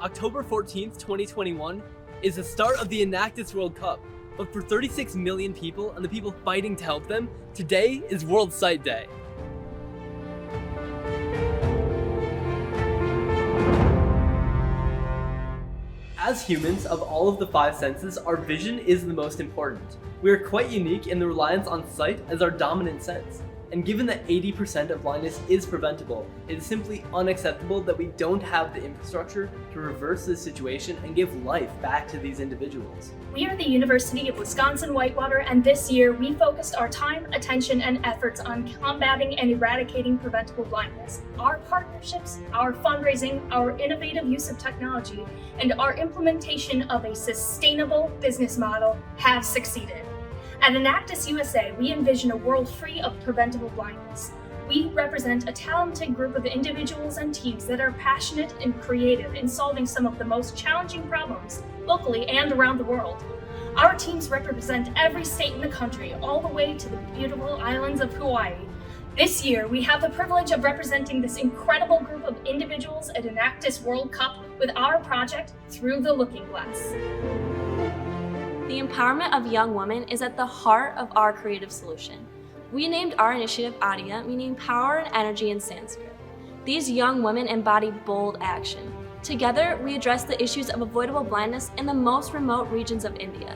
October 14th, 2021 is the start of the Enactus World Cup. But for 36 million people and the people fighting to help them, today is World Sight Day. As humans, of all of the five senses, our vision is the most important. We are quite unique in the reliance on sight as our dominant sense. And given that 80% of blindness is preventable, it is simply unacceptable that we don't have the infrastructure to reverse this situation and give life back to these individuals. We are the University of Wisconsin-Whitewater, and this year we focused our time, attention, and efforts on combating and eradicating preventable blindness. Our partnerships, our fundraising, our innovative use of technology, and our implementation of a sustainable business model have succeeded. At Enactus USA, we envision a world free of preventable blindness. We represent a talented group of individuals and teams that are passionate and creative in solving some of the most challenging problems locally and around the world. Our teams represent every state in the country, all the way to the beautiful islands of Hawaii. This year, we have the privilege of representing this incredible group of individuals at Enactus World Cup with our project, Through the Looking Glass. The empowerment of young women is at the heart of our creative solution. We named our initiative ADIA, meaning power and energy in Sanskrit. These young women embody bold action. Together, we address the issues of avoidable blindness in the most remote regions of India.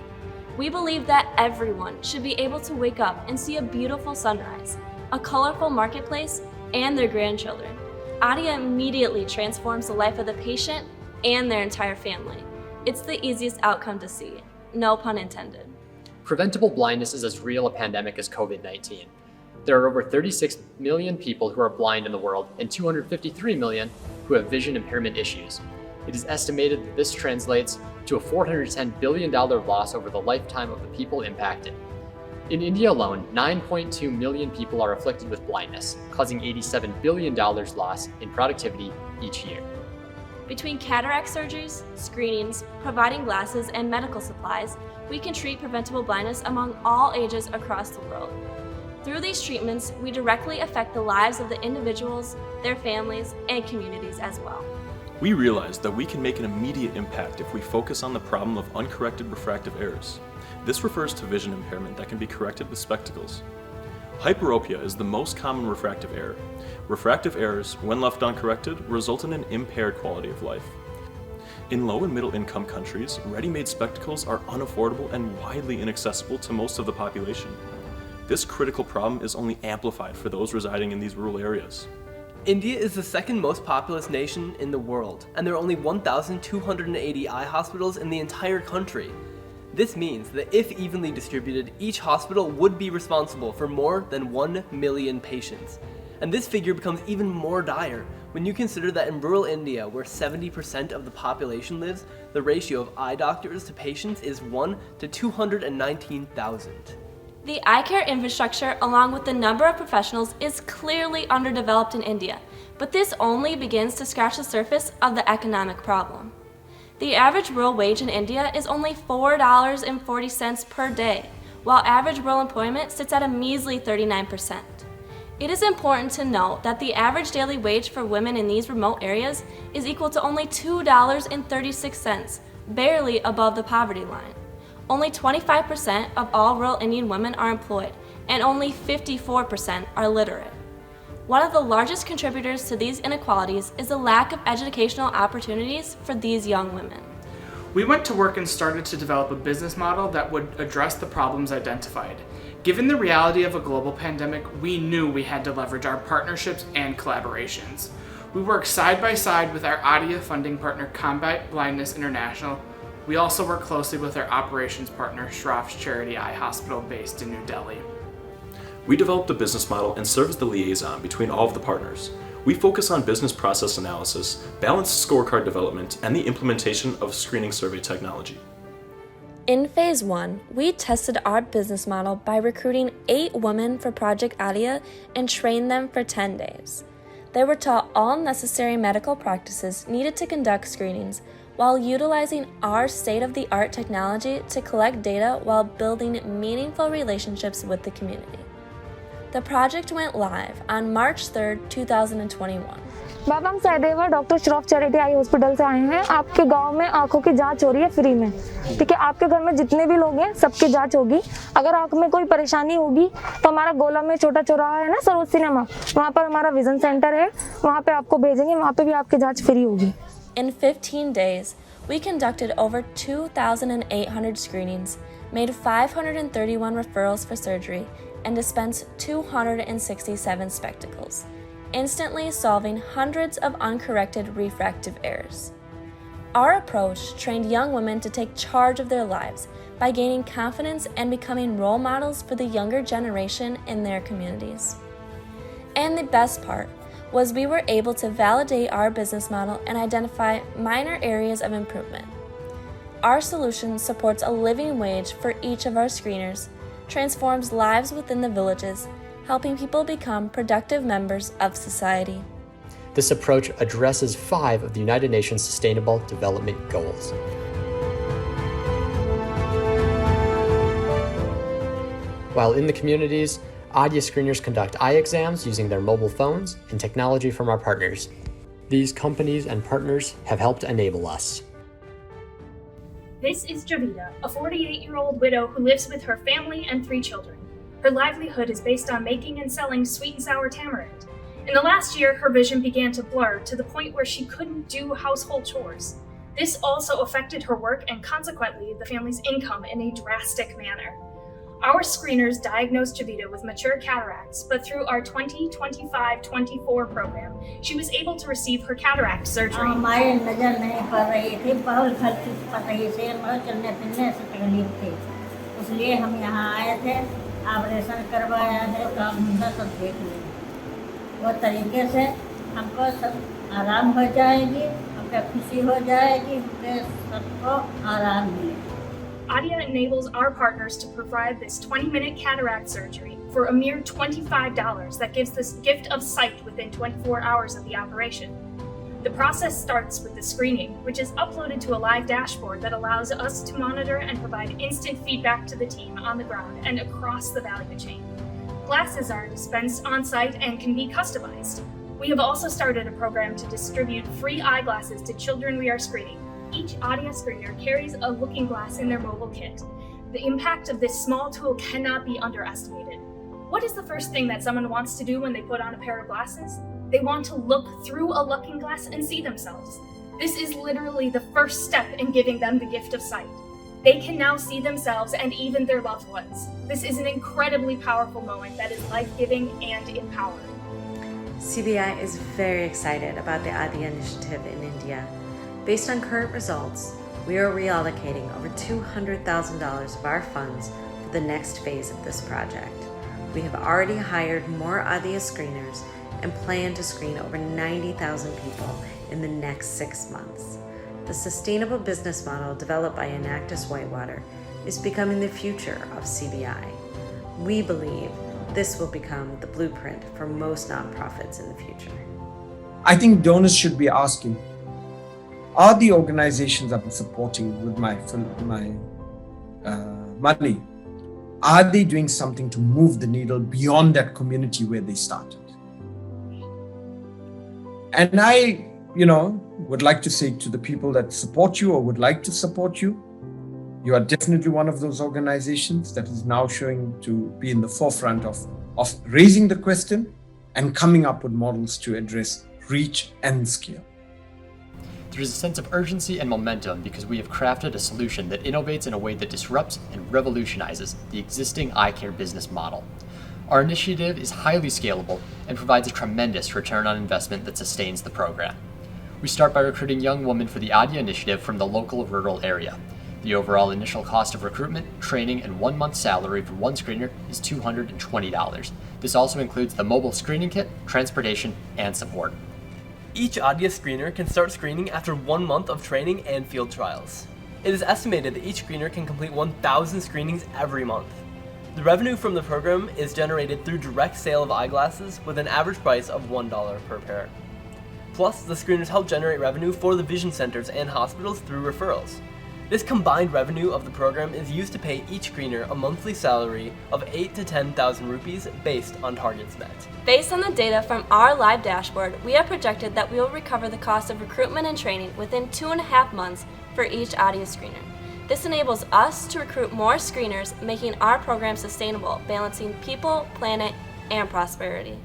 We believe that everyone should be able to wake up and see a beautiful sunrise, a colorful marketplace, and their grandchildren. ADIA immediately transforms the life of the patient and their entire family. It's the easiest outcome to see. No pun intended. Preventable blindness is as real a pandemic as COVID-19. There are over 36 million people who are blind in the world and 253 million who have vision impairment issues. It is estimated that this translates to a $410 billion loss over the lifetime of the people impacted. In India alone, 9.2 million people are afflicted with blindness, causing $87 billion loss in productivity each year. Between cataract surgeries, screenings, providing glasses, and medical supplies, we can treat preventable blindness among all ages across the world. Through these treatments, we directly affect the lives of the individuals, their families, and communities as well. We realize that we can make an immediate impact if we focus on the problem of uncorrected refractive errors. This refers to vision impairment that can be corrected with spectacles. Hyperopia is the most common refractive error. Refractive errors, when left uncorrected, result in an impaired quality of life. In low and middle income countries, ready-made spectacles are unaffordable and widely inaccessible to most of the population. This critical problem is only amplified for those residing in these rural areas. India is the second most populous nation in the world, and there are only 1,280 eye hospitals in the entire country. This means that if evenly distributed, each hospital would be responsible for more than 1 million patients. And this figure becomes even more dire when you consider that in rural India, where 70% of the population lives, the ratio of eye doctors to patients is 1 to 219,000. The eye care infrastructure, along with the number of professionals, is clearly underdeveloped in India, but this only begins to scratch the surface of the economic problem. The average rural wage in India is only $4.40 per day, while average rural employment sits at a measly 39%. It is important to note that the average daily wage for women in these remote areas is equal to only $2.36, barely above the poverty line. Only 25% of all rural Indian women are employed, and only 54% are literate. One of the largest contributors to these inequalities is the lack of educational opportunities for these young women. We went to work and started to develop a business model that would address the problems identified. Given the reality of a global pandemic, we knew we had to leverage our partnerships and collaborations. We work side by side with our ADIA funding partner, Combat Blindness International. We also work closely with our operations partner, Shroff's Charity Eye Hospital, based in New Delhi. We developed a business model and serve as the liaison between all of the partners. We focus on business process analysis, balanced scorecard development, and the implementation of screening survey technology. In Phase 1, we tested our business model by recruiting 8 women for Project ADIA and trained them for 10 days. They were taught all necessary medical practices needed to conduct screenings while utilizing our state-of-the-art technology to collect data while building meaningful relationships with the community. The project went live on March 3, 2021. बाबा हम Sahdev doctor Shroff charity eye hospital से आए हैं। आपके गांव में आंखों की जांच हो रही है फ्री में, ठीक है। आपके घर में जितने भी लोग हैं सबकी जांच होगी। अगर आंख में कोई परेशानी होगी तो हमारा गोला में छोटा चौराहा है ना, सरोज सिनेमा, वहाँ पर हमारा विजन सेंटर है, वहाँ पे आपको भेजेंगे, वहाँ पे भी आपकी जांच फ्री होगी। In 15 days, we conducted over 2,800 screenings, made 531 referrals for surgery, and dispensed 267 spectacles, instantly solving hundreds of uncorrected refractive errors. Our approach trained young women to take charge of their lives by gaining confidence and becoming role models for the younger generation in their communities. And the best part was we were able to validate our business model and identify minor areas of improvement. Our solution supports a living wage for each of our screeners, transforms lives within the villages, helping people become productive members of society. This approach addresses 5 of the United Nations Sustainable Development Goals. While in the communities, ADIA screeners conduct eye exams using their mobile phones and technology from our partners. These companies and partners have helped enable us. This is Javita, a 48-year-old widow who lives with her family and 3 children. Her livelihood is based on making and selling sweet and sour tamarind. In the last year, her vision began to blur to the point where she couldn't do household chores. This also affected her work and consequently the family's income in a drastic manner. Our screeners diagnosed Javita with mature cataracts, but through our 2025-24 program, she was able to receive her cataract surgery. हमारे नज़र नहीं पड़ रही थी, बहुत खर्च पतई से मतलब चलने फिरने से तकलीफ थी, इसलिए हम यहाँ आए थे, ऑपरेशन करवाया है, काम धंधा सब देख लिया। वो तरीके से हमको सब आराम हो जाएगी, हमको खुशी हो जाएगी, हमको सबको आराम मिलेगा। ADIA enables our partners to provide this 20-minute cataract surgery for a mere $25 that gives this gift of sight within 24 hours of the operation. The process starts with the screening, which is uploaded to a live dashboard that allows us to monitor and provide instant feedback to the team on the ground and across the value chain. Glasses are dispensed on-site and can be customized. We have also started a program to distribute free eyeglasses to children we are screening. Each ADIA screener carries a looking glass in their mobile kit. The impact of this small tool cannot be underestimated. What is the first thing that someone wants to do when they put on a pair of glasses? They want to look through a looking glass and see themselves. This is literally the first step in giving them the gift of sight. They can now see themselves and even their loved ones. This is an incredibly powerful moment that is life-giving and empowering. CBI is very excited about the ADIA initiative in India. Based on current results, we are reallocating over $200,000 of our funds for the next phase of this project. We have already hired more ADIA screeners and plan to screen over 90,000 people in the next 6 months. The sustainable business model developed by Enactus Whitewater is becoming the future of CBI. We believe this will become the blueprint for most nonprofits in the future. I think donors should be asking, are the organizations I'm supporting with my money, are they doing something to move the needle beyond that community where they started? And I, would like to say to the people that support you or would like to support you, you are definitely one of those organizations that is now showing to be in the forefront of raising the question and coming up with models to address reach and scale. There is a sense of urgency and momentum because we have crafted a solution that innovates in a way that disrupts and revolutionizes the existing eye care business model. Our initiative is highly scalable and provides a tremendous return on investment that sustains the program. We start by recruiting young women for the ADIA initiative from the local rural area. The overall initial cost of recruitment, training, and 1 month's salary for one screener is $220. This also includes the mobile screening kit, transportation, and support. Each ADIA screener can start screening after 1 month of training and field trials. It is estimated that each screener can complete 1,000 screenings every month. The revenue from the program is generated through direct sale of eyeglasses with an average price of $1 per pair. Plus, the screeners help generate revenue for the vision centers and hospitals through referrals. This combined revenue of the program is used to pay each screener a monthly salary of 8 to 10,000 rupees based on targets met. Based on the data from our live dashboard, we have projected that we will recover the cost of recruitment and training within 2.5 months for each ADIA screener. This enables us to recruit more screeners, making our program sustainable, balancing people, planet, and prosperity.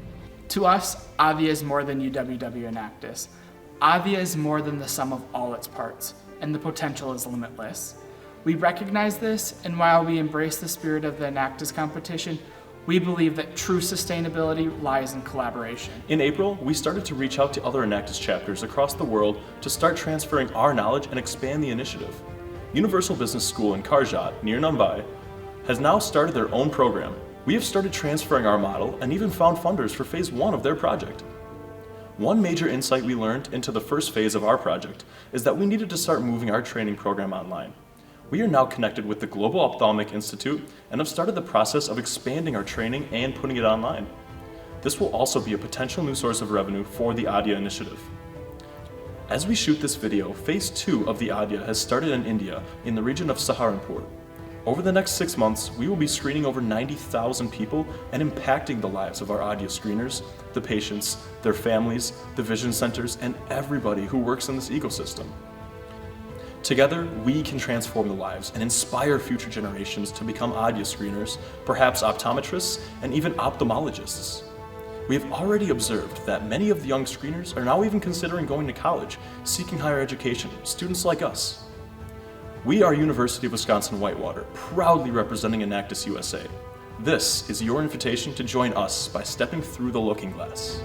To us, ADIA is more than UWW Enactus. ADIA is more than the sum of all its parts, and the potential is limitless. We recognize this, and while we embrace the spirit of the Enactus competition, we believe that true sustainability lies in collaboration. In April, we started to reach out to other Enactus chapters across the world to start transferring our knowledge and expand the initiative. Universal Business School in Karjat, near Mumbai, has now started their own program. We have started transferring our model and even found funders for phase 1 of their project. One major insight we learned into the first phase of our project is that we needed to start moving our training program online. We are now connected with the Global Ophthalmic Institute and have started the process of expanding our training and putting it online. This will also be a potential new source of revenue for the ADIA initiative. As we shoot this video, phase 2 of the ADIA has started in India in the region of Saharanpur. Over the next 6 months, we will be screening over 90,000 people and impacting the lives of our ADIA screeners, the patients, their families, the vision centers, and everybody who works in this ecosystem. Together, we can transform the lives and inspire future generations to become ADIA screeners, perhaps optometrists, and even ophthalmologists. We have already observed that many of the young screeners are now even considering going to college, seeking higher education, students like us. We are University of Wisconsin-Whitewater, proudly representing Enactus USA. This is your invitation to join us by stepping through the looking glass.